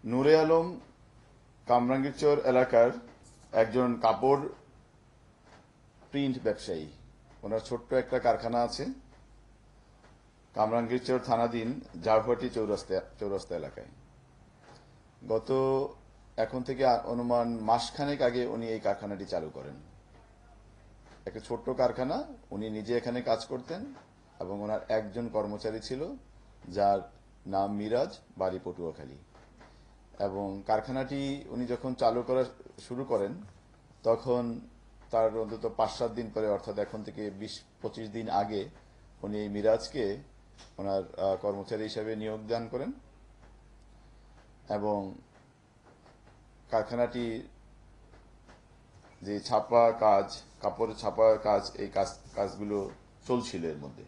নূরে আলম কামরাঙ্গীরচর এলাকার একজন কাপড় প্রিন্ট ব্যবসায়ী। ওনার ছোট্ট একটা কারখানা আছে কামরাঙ্গীরচর থানাধীন জারঘাটি চৌরাস্তা এলাকায়। গত এখন থেকে অনুমান মাসখানেক আগে উনি এই কারখানাটি চালু করেন। একটা ছোট্ট কারখানা, উনি নিজে এখানে কাজ করতেন এবং ওনার একজন কর্মচারী ছিল যার নাম মিরাজ, বাড়ি পটুয়াখালী। এবং কারখানাটি উনি যখন চালু করা শুরু করেন তখন তার অন্তত 5-7 দিন পরে, অর্থাৎ এখন থেকে 20-25 দিন আগে উনি এই মিরাজকে ওনার কর্মচারী হিসেবে নিয়োগ দান করেন এবং কারখানাটি যে ছাপা কাজ, কাপড় ছাপা কাজ, এই কাজগুলো চলছিল এর মধ্যে।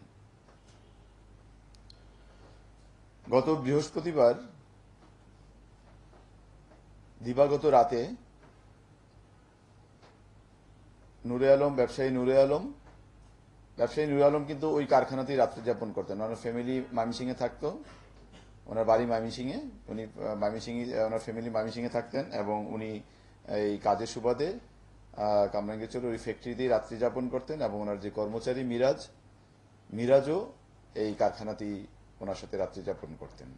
গত বৃহস্পতিবার দিবাগত রাতে ব্যবসায়ী নুরে আলম কিন্তু ওই কারখানাতেই রাত্রি যাপন করতেন। ওনার ফ্যামিলি ময়মনসিংহে থাকতো, ওনার বাড়ি ময়মনসিংহে, উনি ওনার ফ্যামিলি ময়মনসিংহে থাকতেন এবং উনি এই কাজের সুবাদে কামরাঙ্গীরচর ওই ফ্যাক্টরিতেই রাত্রি যাপন করতেন এবং ওনার যে কর্মচারী মিরাজও এই কারখানাতেই ওনার সাথে রাত্রি যাপন করতেন।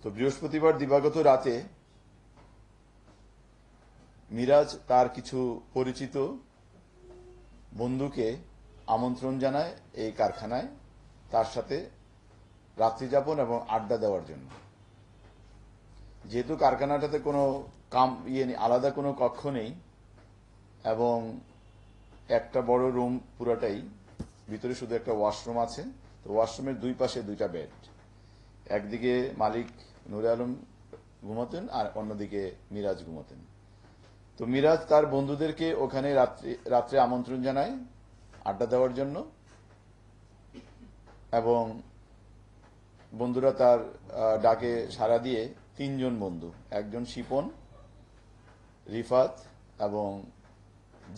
তো বৃহস্পতিবার দিবাগত রাতে মিরাজ তার কিছু পরিচিত বন্ধুকে আমন্ত্রণ জানায় এই কারখানায় তার সাথে রাত্রি যাপন এবং আড্ডা দেওয়ার জন্য। যেহেতু কারখানাটাতে কোনো আলাদা কোনো কক্ষ নেই এবং একটা বড় রুম পুরাটাই, ভিতরে শুধু একটা ওয়াশরুম আছে। তো ওয়াশরুমের দুই পাশে দুইটা বেড, একদিকে মালিক নূরে আলম ঘুমাতেন আর অন্যদিকে মিরাজ ঘুমাতেন। তো মিরাজ তার বন্ধুদেরকে ওখানে রাত্রে আমন্ত্রণ জানায় আড্ডা দেওয়ার জন্য এবং বন্ধুরা তার ডাকে সাড়া দিয়ে 3 জন বন্ধু, একজন শিপন, রিফাত এবং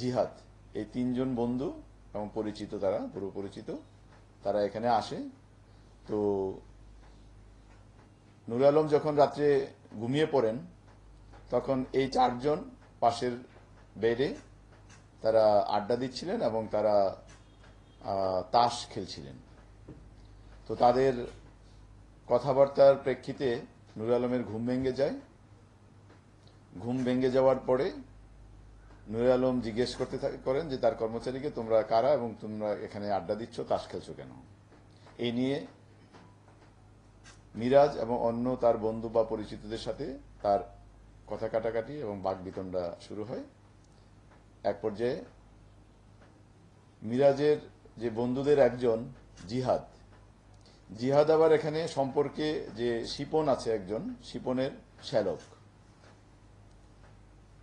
জিহাদ, এই 3 জন বন্ধু এবং পরিচিত, তারা পুরো পরিচিত, তারা এখানে আসে। তো নূরে আলম যখন রাত্রে ঘুমিয়ে পড়েন তখন এই 4 জন পাশের বেডে তারা আড্ডা দিচ্ছিলেন এবং তারা তাস খেলছিলেন। তো তাদের কথাবার্তার প্রেক্ষিতে নূরে আলমের ঘুম ভেঙে যায়। ঘুম ভেঙে যাওয়ার পরে নূরে আলম জিজ্ঞেস করেন যে তার কর্মচারীকে, তোমরা কারা এবং তোমরা এখানে আড্ডা দিচ্ছ, তাস খেলছো কেন? এই নিয়ে মিরাজ এবং অন্য তার বন্ধু বা পরিচিতদের সাথে তার কথা কাটাকাটি এবং বাকবিতণ্ডা শুরু হয়। এক পর্যায়ে মিরাজের যে বন্ধুদের একজন জিহাদ আবার এখানে সম্পর্কে যে শিপন আছে, একজন শিপনের শ্যালক।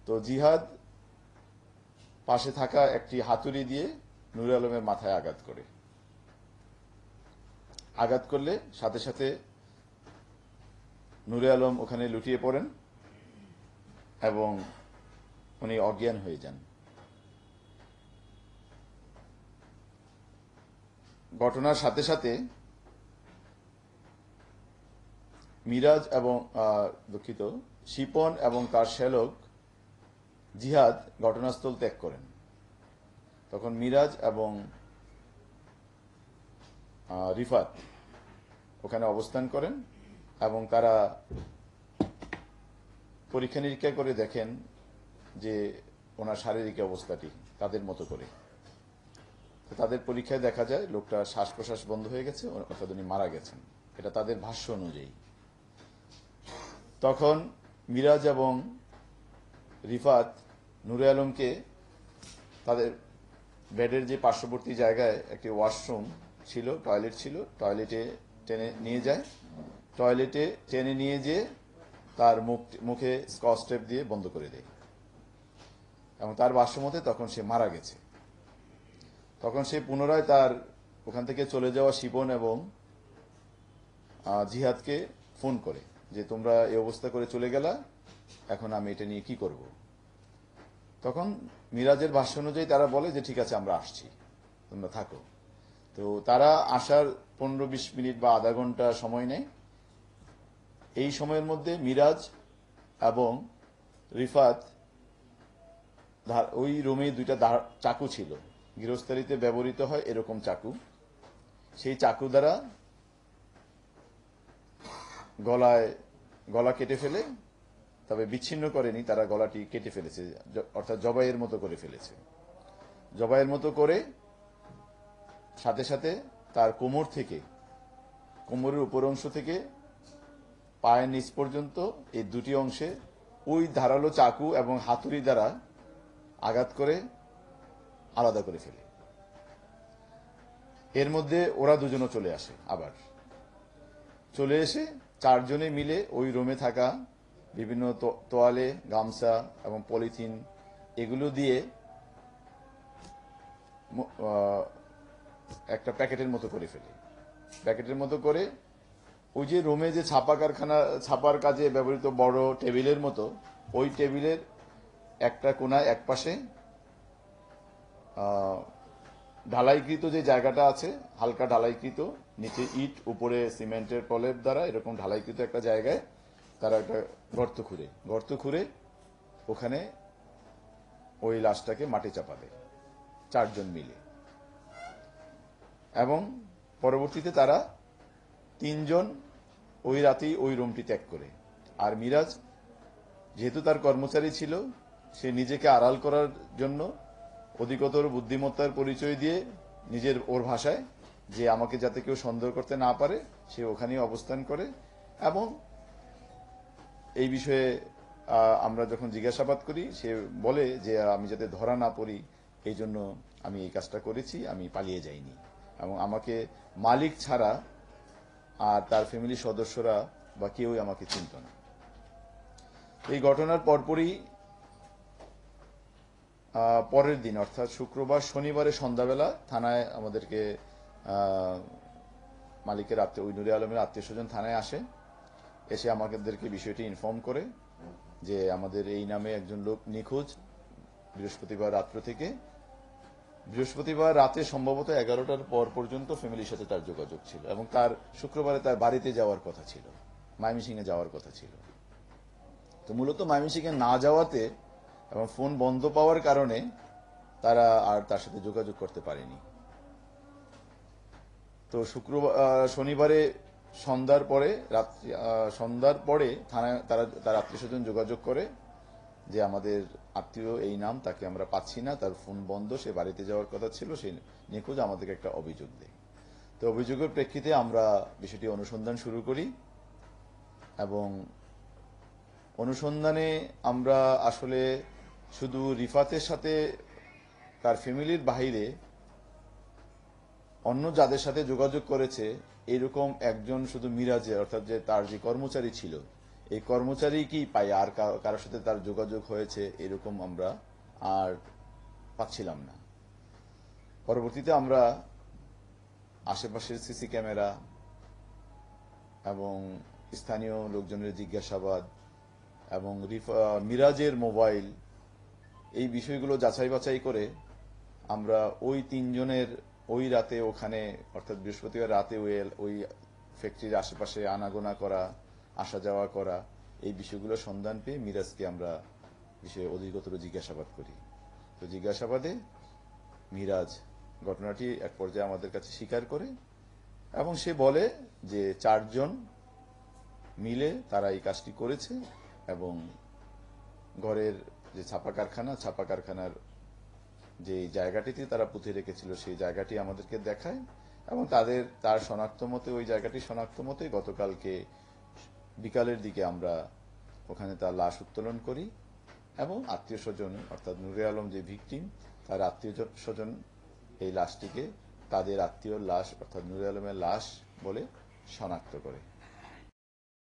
তো জিহাদ পাশে থাকা একটি হাতুড়ি দিয়ে নূরে আলমের মাথায় আঘাত করলে সাথে সাথে নূরে আলম ওখানে লুটিয়ে পড়েন এবং উনি অজ্ঞান হয়ে যান। ঘটনার সাথে সাথে মিরাজ এবং শিপন এবং তার শ্যালক জিহাদ ঘটনাস্থল ত্যাগ করেন। তখন মিরাজ এবং রিফাত ওখানে অবস্থান করেন এবং তারা পরীক্ষা নিরীক্ষা করে দেখেন যে ওনার শারীরিক অবস্থাটি তাদের মতো করে। তাদের পরীক্ষায় দেখা যায় লোকটা শ্বাস প্রশ্বাস বন্ধ হয়ে গেছে, অর্থাৎ উনি মারা গেছেন, এটা তাদের ভাষ্য অনুযায়ী। তখন মিরাজ এবং রিফাত নূরে আলমকে তাদের বেডের যে পার্শ্ববর্তী জায়গায় একটি ওয়াশরুম ছিল, টয়লেট ছিল, টয়লেটে টেনে নিয়ে যায়। টয়লেটে টেনে নিয়ে যেয়ে তার মুখে স্কচ টেপ দিয়ে বন্ধ করে দেয় এবং তার ভাষ্যমতে তখন সে মারা গেছে। তখন সে পুনরায় তার ওখান থেকে চলে যাওয়া শিপন এবং জিহাদকে ফোন করে যে তোমরা এই অবস্থা করে চলে গেলা, এখন আমি এটা নিয়ে কি করব? তখন মিরাজের ভাষ্য অনুযায়ী তারা বলে যে ঠিক আছে, আমরা আসছি, তোমরা থাকো। তো তারা আসার 15-20 মিনিট বা আধা ঘন্টা সময় নেয়। এই সময়ের মধ্যে মিরাজ এবং রিফাত ওই রুমে দুইটা চাকু ছিল, গৃহস্থালিতে ব্যবহৃত হয় এরকম চাকু। সেই চাকু দ্বারা গলা কেটে ফেলে, তবে বিচ্ছিন্ন করেনি, তারা গলাটি কেটে ফেলেছে, অর্থাৎ জবাইয়ের মতো করে ফেলেছে। জবাইয়ের মতো করে সাথে সাথে তার কোমরের উপর অংশ থেকে পায়ের নিচ পর্যন্ত এই দুটি অংশে ওই ধারালো চাকু এবং হাতুড়ি দ্বারা আঘাত করে আলাদা করে ফেলে। এর মধ্যে ওরা দুজনও চলে আসে, আবার চলে এসে চারজনে মিলে ওই রুমে থাকা বিভিন্ন তোয়ালে, গামছা এবং পলিথিন এগুলো দিয়ে একটা প্যাকেটের মতো করে ফেলে। প্যাকেটের মতো করে ওই যে রুমে যে ছাপার কাজে ব্যবহৃত বড় টেবিলের মতো, ওই টেবিলের একটা কোনায় এক পাশে ঢালাইকৃত যে জায়গাটা আছে, হালকা ঢালাইকৃত, নিচে ইট, উপরে সিমেন্টের প্রলেপ দ্বারা এরকম ঢালাইকৃত একটা জায়গায় তারা একটা গর্ত খুঁড়ে ওখানে ওই লাশটাকে মাটি চাপা দেয় চারজন মিলে। এবং পরবর্তীতে তারা তিনজন ওই রাতেই ওই রুমটি ত্যাগ করে। আর মিরাজ যেহেতু তার কর্মচারী ছিল, সে নিজেকে আড়াল করার জন্য অধিকতর বুদ্ধিমত্তার পরিচয় দিয়ে ওর ভাষায়, যে আমাকে যাতে কেউ সন্দেহ করতে না পারে, সে ওখানেই অবস্থান করে। এবং এই বিষয়ে আমরা যখন জিজ্ঞাসাবাদ করি, সে বলে যে আমি যাতে ধরা না পড়ি এই জন্য আমি এই কাজটা করেছি, আমি পালিয়ে যাইনি, এবং আমাকে মালিক ছাড়া আর তার ফ্যামিলির সদস্যরা বা কেউই আমাকে চিনত না। এই ঘটনার পরপরই পরের দিন অর্থাৎ শনিবারে সন্ধ্যাবেলা থানায় আমাদেরকে মালিকের ওই নুরে আলমের আত্মীয় স্বজন থানায় আসে। এসে আমাদেরকে বিষয়টি ইনফর্ম করে যে আমাদের এই নামে একজন লোক নিখোঁজ বৃহস্পতিবার রাতে সম্ভবত 11টার পর পর্যন্ত ফ্যামিলির সাথে তার যোগাযোগ ছিল, এবং তার শুক্রবারে তার বাড়িতে যাওয়ার কথা ছিল, ময়মনসিংহে যাওয়ার কথা ছিল। তো মূলত ময়মনসিংহে না যাওয়াতে এবং ফোন বন্ধ পাওয়ার কারণে তারা আর তার সাথে যোগাযোগ করতে পারেনি। তো শনিবারে সন্ধ্যার পরে থানায় তার আত্মীয় স্বজন যোগাযোগ করে যে আমাদের আত্মীয় এই নাম, তাকে আমরা পাচ্ছি না, তার ফোন বন্ধ, সে বাড়িতে যাওয়ার কথা ছিল, সে নিখোঁজ, আমাদেরকে একটা অভিযোগ দেয়। তো অভিযোগের প্রেক্ষিতে আমরা বিষয়টি অনুসন্ধান শুরু করি, এবং অনুসন্ধানে আমরা আসলে শুধু রিফাতের সাথে তার ফ্যামিলির বাইরে অন্য যাদের সাথে যোগাযোগ করেছে এরকম একজন শুধু মিরাজে, অর্থাৎ যে তার যে কর্মচারী ছিল, এই কর্মচারী কি পাই, আর কারোর সাথে তার যোগাযোগ হয়েছে এরকম আমরা আর পাচ্ছিলাম না। পরবর্তীতে আমরা আশেপাশের সিসি ক্যামেরা এবং স্থানীয় লোকজনের জিজ্ঞাসাবাদ এবং মিরাজের মোবাইল, এই বিষয়গুলো যাচাই বাছাই করে আমরা ওই তিনজনের ওই রাতে ওখানে, অর্থাৎ বৃহস্পতিবার রাতে ওই ফ্যাক্টরির আশেপাশে আনাগোনা করা, আসা যাওয়া করা, এই বিষয়গুলো সন্ধান পেয়ে মিরাজকে আমরা বিষয়ে অধিকতর জিজ্ঞাসাবাদ করি। তো জিজ্ঞাসাবাদে মিরাজ ঘটনাটি এক পর্যায়ে আমাদের কাছে স্বীকার করে, এবং সে বলে যে চারজন মিলে তারা এই কাজটি করেছে, এবং ঘরের যে ছাপা কারখানার যে জায়গাটিতে তারা পুঁতে রেখেছিল সেই জায়গাটি আমাদেরকে দেখায়, এবং তার শনাক্ত মতে, ওই জায়গাটি শনাক্ত মতে গতকালকে বিকালের দিকে আমরা ওখানে তার লাশ উত্তোলন করি, এবং আত্মীয় স্বজন অর্থাৎ নুরে আলম যে ভিকটিম, তার আত্মীয় স্বজন এই লাশটিকে তাদের আত্মীয় লাশ অর্থাৎ নুরে আলমের লাশ বলে শনাক্ত করে।